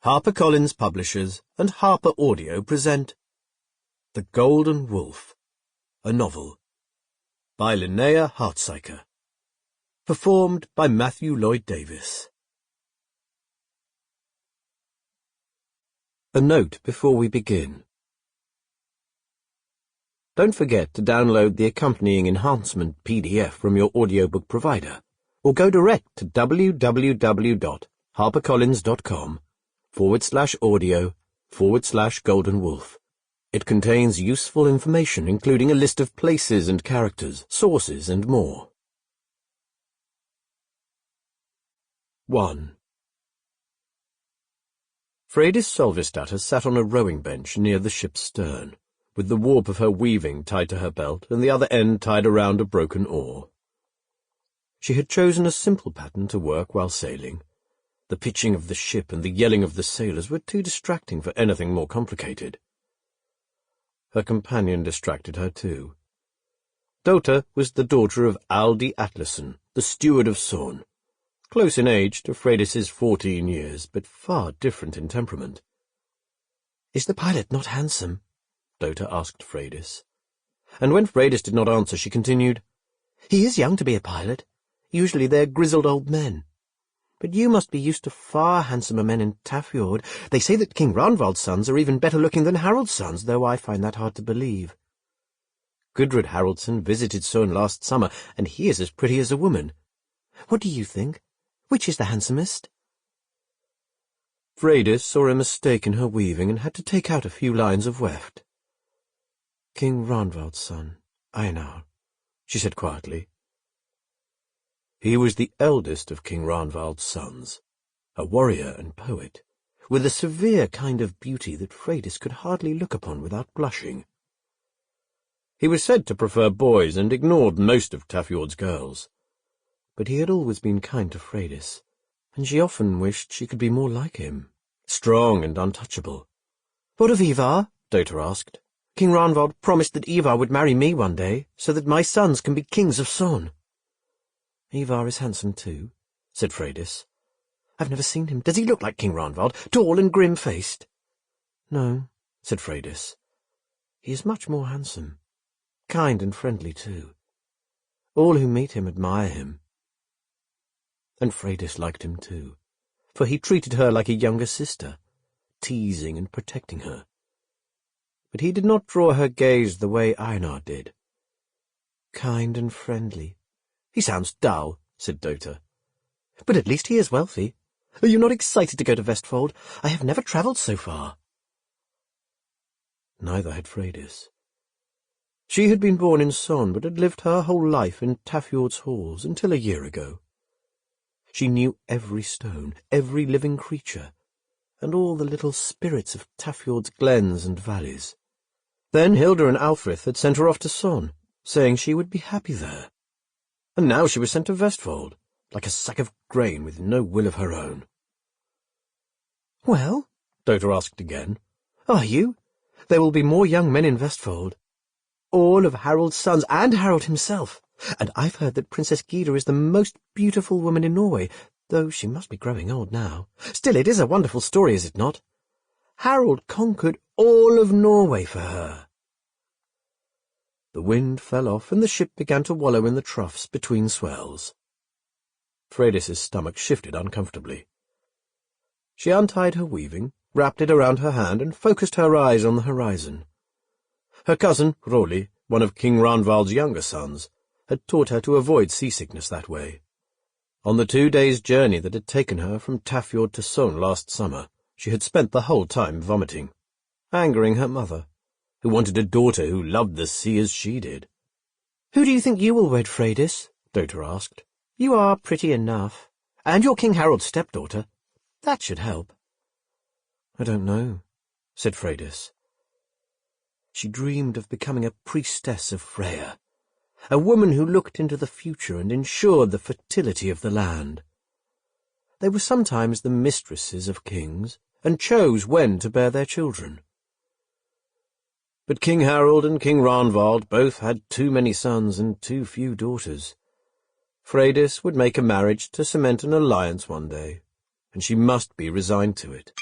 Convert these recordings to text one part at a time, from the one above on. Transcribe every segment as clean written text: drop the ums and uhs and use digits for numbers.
HarperCollins Publishers and Harper Audio present The Golden Wolf, a novel, by Linnea Hartsuyker. Performed by Matthew Lloyd Davies. A note before we begin. Don't forget to download the accompanying enhancement PDF from your audiobook provider, or go direct to www.harpercollins.com/audio/Golden Wolf. It contains useful information including a list of places and characters, sources and more. 1. Freydis Solvistatter sat on a rowing bench near the ship's stern, with the warp of her weaving tied to her belt and the other end tied around a broken oar. She had chosen a simple pattern to work while sailing. The pitching of the ship and the yelling of the sailors were too distracting for anything more complicated. Her companion distracted her too. Dota was the daughter of Aldi Atlason, the steward of Sorn, close in age to Freydis's 14 years, but far different in temperament. "Is the pilot not handsome?" Dota asked Freydis. And when Freydis did not answer, she continued, "He is young to be a pilot. Usually they're grizzled old men. But you must be used to far handsomer men in Tafjord. They say that King Ragnvald's sons are even better looking than Harald's sons, though I find that hard to believe. Gudrid Haraldsson visited Son last summer, and he is as pretty as a woman. What do you think? Which is the handsomest?" Freydis saw a mistake in her weaving and had to take out a few lines of weft. "King Ragnvald's son, Einar," she said quietly. He was the eldest of King Ragnvald's sons, a warrior and poet, with a severe kind of beauty that Freydis could hardly look upon without blushing. He was said to prefer boys and ignored most of Tafjord's girls, but he had always been kind to Freydis, and she often wished she could be more like him, strong and untouchable. "What of Ivar?" Dota asked. "King Ragnvald promised that Ivar would marry me one day, so that my sons can be kings of Son." "Ivar is handsome too," said Freydis. "I've never seen him. Does he look like King Ragnvald, tall and grim-faced?" "No," said Freydis. "He is much more handsome. Kind and friendly too. All who meet him admire him." And Freydis liked him too, for he treated her like a younger sister, teasing and protecting her. But he did not draw her gaze the way Einar did. "Kind and friendly. He sounds dull," said Dota. "But at least he is wealthy. Are you not excited to go to Vestfold? I have never travelled so far." Neither had Freydis. She had been born in Son, but had lived her whole life in Tafjord's halls until a year ago. She knew every stone, every living creature, and all the little spirits of Tafjord's glens and valleys. Then Hilda and Alfrith had sent her off to Son, saying she would be happy there. And now she was sent to Vestfold, like a sack of grain with no will of her own. "Well?" Dota asked again. "Are you? There will be more young men in Vestfold. All of Harald's sons and Harald himself. And I've heard that Princess Gyda is the most beautiful woman in Norway, though she must be growing old now. Still, it is a wonderful story, is it not? Harald conquered all of Norway for her." The wind fell off, and the ship began to wallow in the troughs between swells. Freydis's stomach shifted uncomfortably. She untied her weaving, wrapped it around her hand, and focused her eyes on the horizon. Her cousin, Rolli, one of King Ragnvald's younger sons, had taught her to avoid seasickness that way. On the 2 days' journey that had taken her from Tafjord to Son last summer, she had spent the whole time vomiting, angering her mother, who wanted a daughter who loved the sea as she did. "Who do you think you will wed, Freydis?" Dota asked. "You are pretty enough. And you're King Harald's stepdaughter. That should help." "I don't know," said Freydis. She dreamed of becoming a priestess of Freya, a woman who looked into the future and ensured the fertility of the land. They were sometimes the mistresses of kings, and chose when to bear their children. But King Harald and King Ragnvald both had too many sons and too few daughters. Freydis would make a marriage to cement an alliance one day, and she must be resigned to it.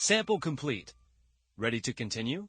Sample complete. Ready to continue?